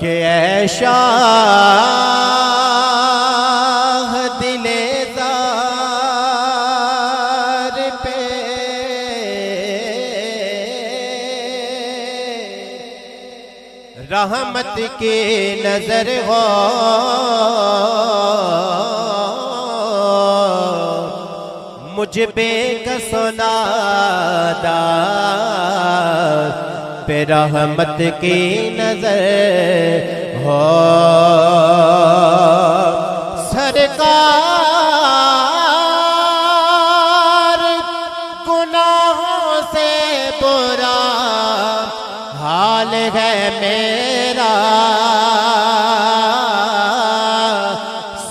के ऐशा दिलेदार पे रहमत की नजर हो, मुझ बेकसो नादार पे रहमत की नजर हो। सरकार गुनाहों से बुरा हाल है मेरा,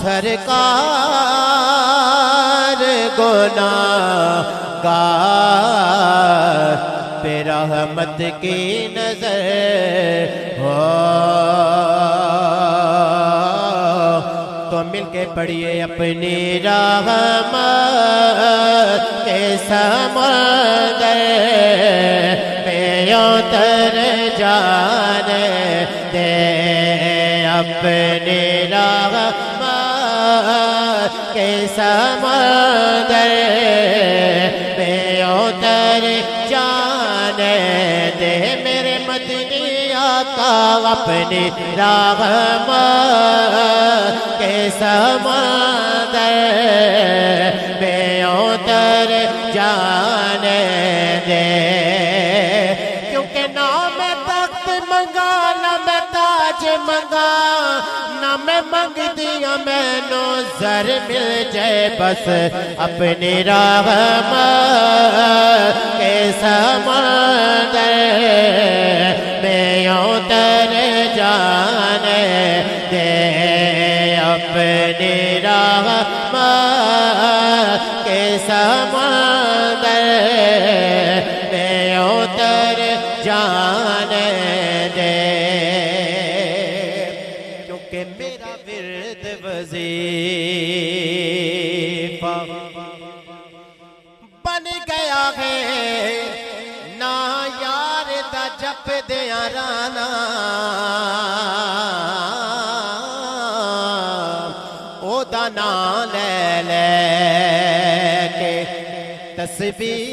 सरकार गुनाहगार पे रहमत की नजर हो। तो मिलके पढ़िए अपनी रहमत के समंदर में उतर जाने दे, अपनी रहमत के समंदर में उतर जाने दे। मेरे मदनी आका अपनी रहमत के समंदर में उतर जाने दे, क्योंकि ना मैं तख्त मंगा ना मैं ताज मंगा, ना मैं मंग दिया मैनू ज़र मिल जाए, बस अपनी रहमत के समंदर में उतर जाने दे, अपनी रहमत के समंदर में उतर जाने दे, क्योंकि मेरा विर्द वजीफा बन गया है ना यार दा जप दिया राना, ओदा नाम ले ले के तस्बीह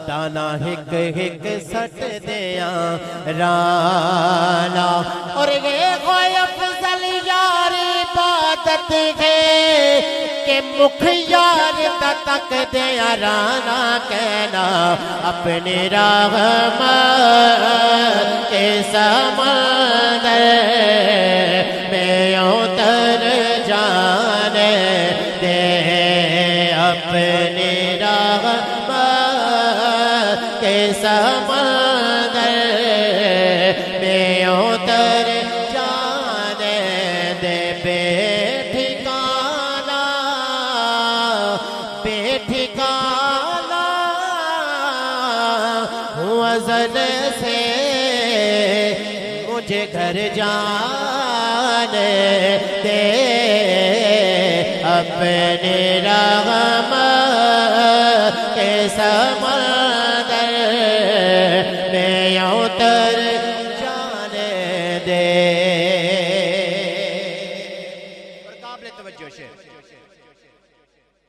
दाना हिक हिक सट दिया राना। और ये कोई अफजल यार इबादत है के मुख यार तक दिया राना, कहना अपनी रहमत के समंदर में उतर जाने दे, अपनी रहमत के समंदर में उतर जाने दे। बेठिकाना बेठिकाना हुआ अज़ल से मुझे घर जाने दे, अपने रहमत के समंदर में उतर जाने दे। और काबिल तवज्जो शेर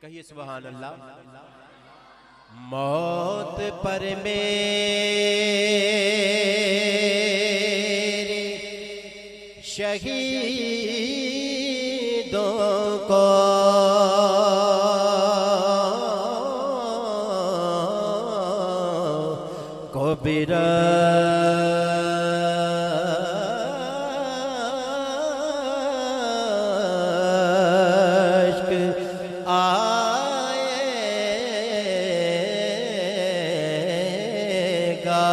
कहिए सुभान अल्लाह। मौत पर मेरे शहीदों को बिरश्क आएगा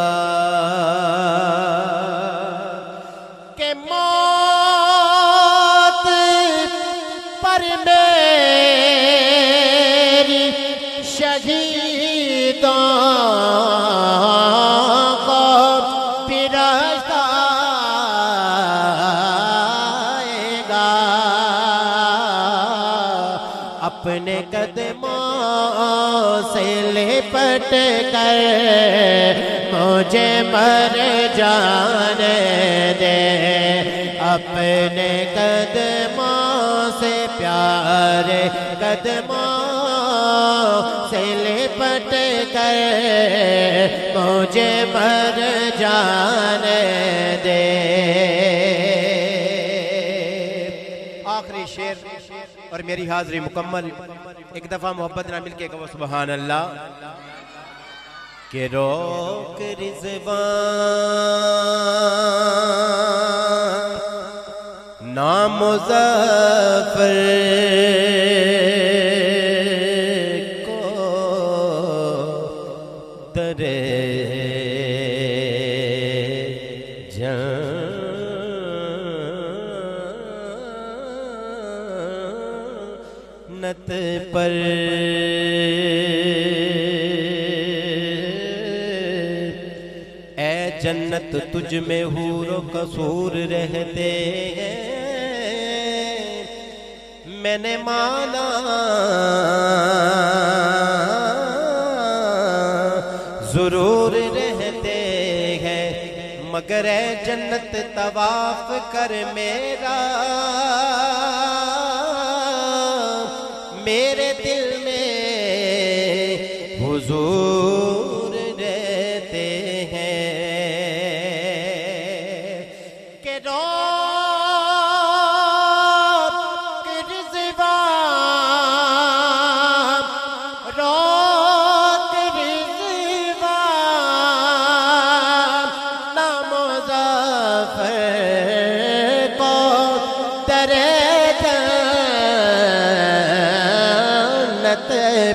के मौत पर मेरी शहीदों अपने कदमों से लिपट कर मुझे मर जाने दे, अपने कदमों से प्यारे कदमों से लिपट कर मुझे मर जाने दे। आखिरी शेर और मेरी हाजिरी मुकम्मल। एक दफा मोहब्बत ना मिलके कहो सुभान अल्लाह। के रोक रिज़वान ना मुज़फ़्फ़र को दरे जन्नत पर जन्नत तुझ में हूरो कसूर रहते हैं, मैंने माना जरूर रहते हैं, मगर ए जन्नत तवाफ कर मेरा, मेरे दिल में हुजूर रहते हैं।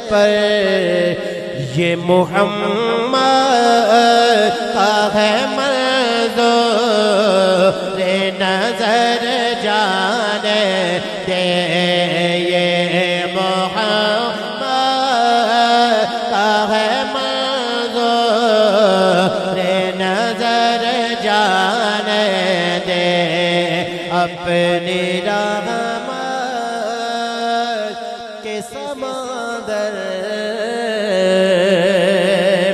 पर ये मोहम्मद का है मंज़ूर नज़र जाने दे, ये मोहम्मद का है मंज़ूर नज़र जाने दे, अपनी रहमत के समंदर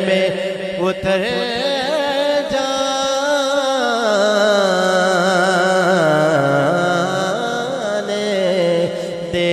में उतर जाने दे।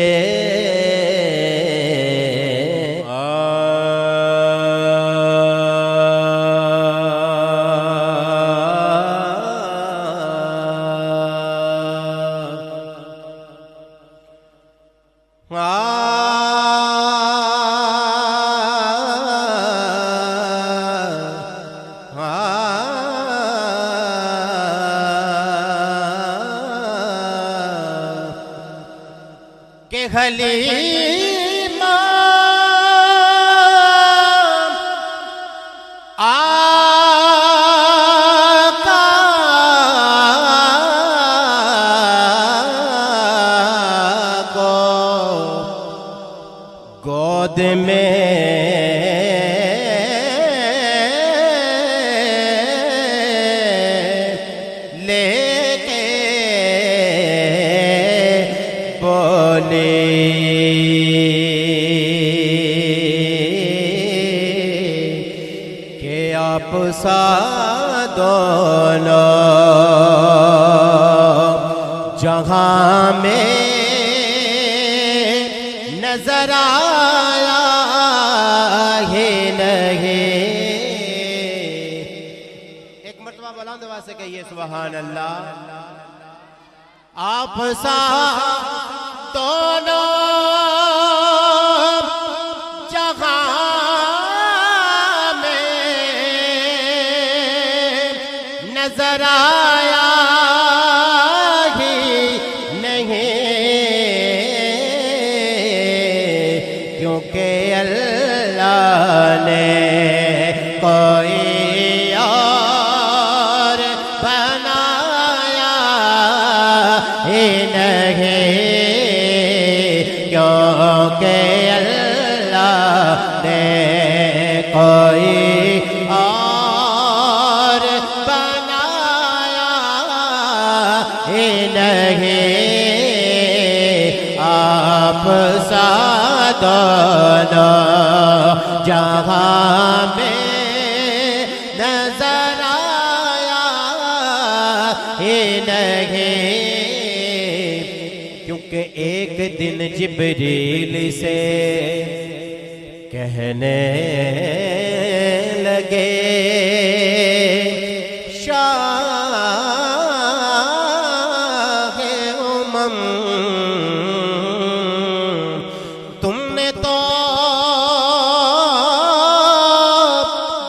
के खलीमा आका को गोद में लेके बोले कि आप सा दोनों जहां में नजर आया ही नहीं। एक मर्तबा बुलंद आवाज से कहिए सुभान अल्लाह। आप सा दोनों जहां में नजर आया ही नहीं, क्योंकि अल्लाह ने कोई और बनाया ही नहीं, क्योंकि अल्लाह ने कोई और बनाया ही नहीं। आप सा दोनों जहाँ में नजर आया ही नहीं, क्योंकि एक दिन जिब्रील से कहने लगे शाहे उमम तुमने तो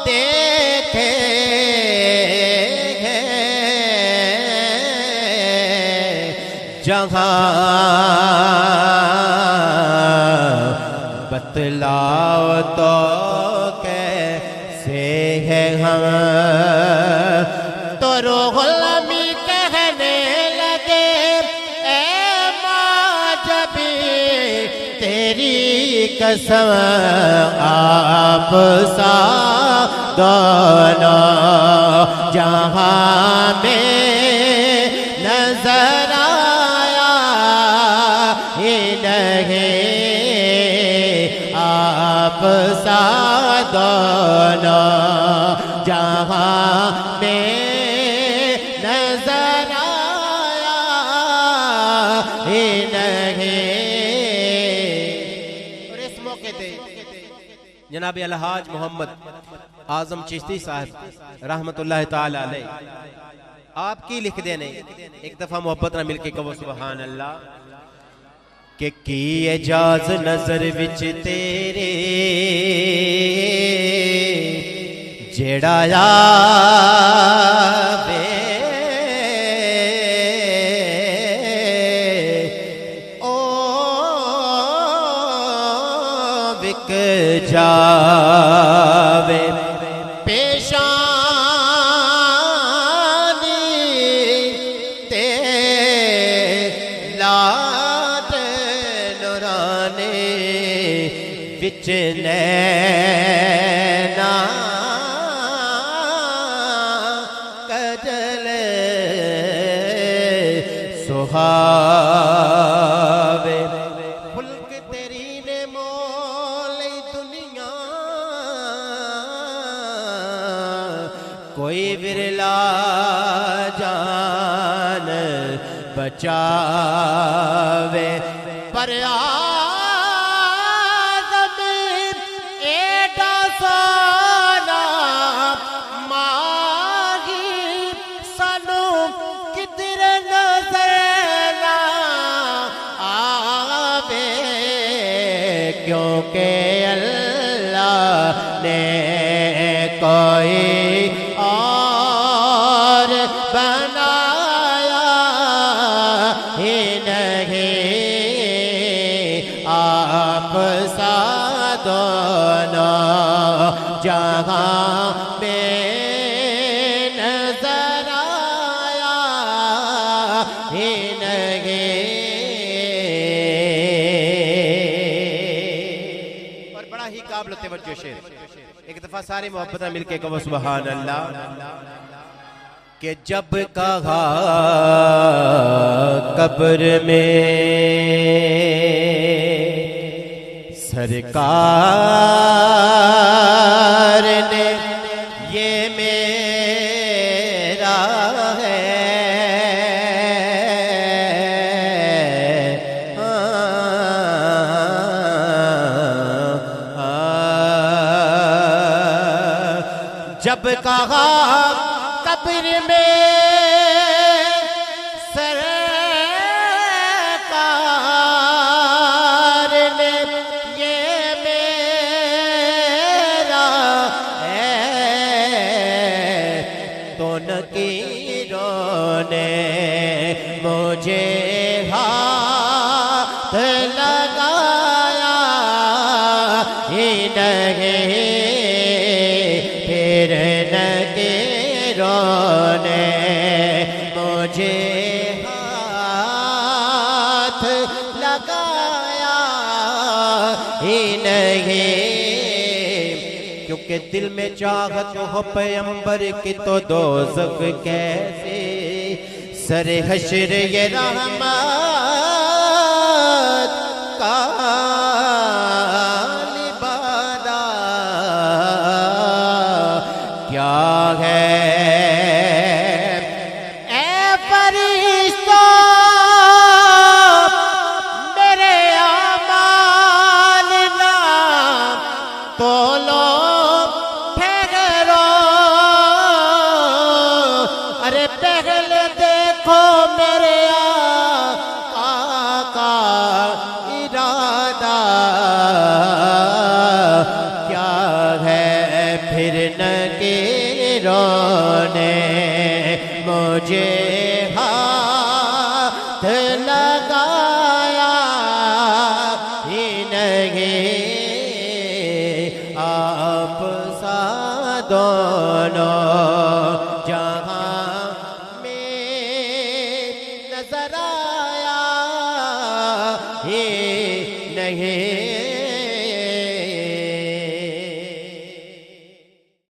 देखे जहाँ बतलाओ तो कैसे है हम। तो रूहुल अमी कहने लगे ए माँ जबी तेरी कसम आप सा दोनों जहाँ में नजर आया ही नहीं, आप सा दोनों जहाँ में नजर आया ही नहीं। और इस मौके पे जनाब अलहाज मोहम्मद आजम चिश्ती साहब रहमतुल्लाह ताला अलैह आपकी लिख देने एक दफा मोहब्बत ना मिलके कहो सुभान अल्लाह के की एजाज नजर विच तेरे जेड़ा आवे ओ बिक जावे पेशानी ते लाड नूरानी विच नैना कजल सुहावे फुल्क तेरी ने मोल दुनिया कोई विरला जान बचावे पर आदम एडा साना माही सानू किधर नजर ना आवे, क्योंकि अल्लाह ने कोई और बनाया ही नहीं, आप सा दोनों जहाँ में नजर आया ही नहीं। और बड़ा ही काबिल तवज्जो शेर, एक दफा सारी मोहब्बत मिलके कहो सुभान अल्लाह कि जब कहा कब्र में सरकार ने ये मेरा है जब कहा कब्र में सरकार ने ये मेरा है, तो नकीरों ने मुझे हाथ लगाया ही नहीं, फिर नकीरों ने मुझे हाथ लगाया ही नहीं, क्योंकि दिल में चाहत हो पैगंबर की तो दोज़ख कैसे, सरे हश्र ये रहमत का लिबादा तोलो ठहरो, अरे पहले देखो मेरे आका का इरादा क्या है, फिर नकीरों ने मुझे हाथ लगाया ही नहीं, आप सा दोनों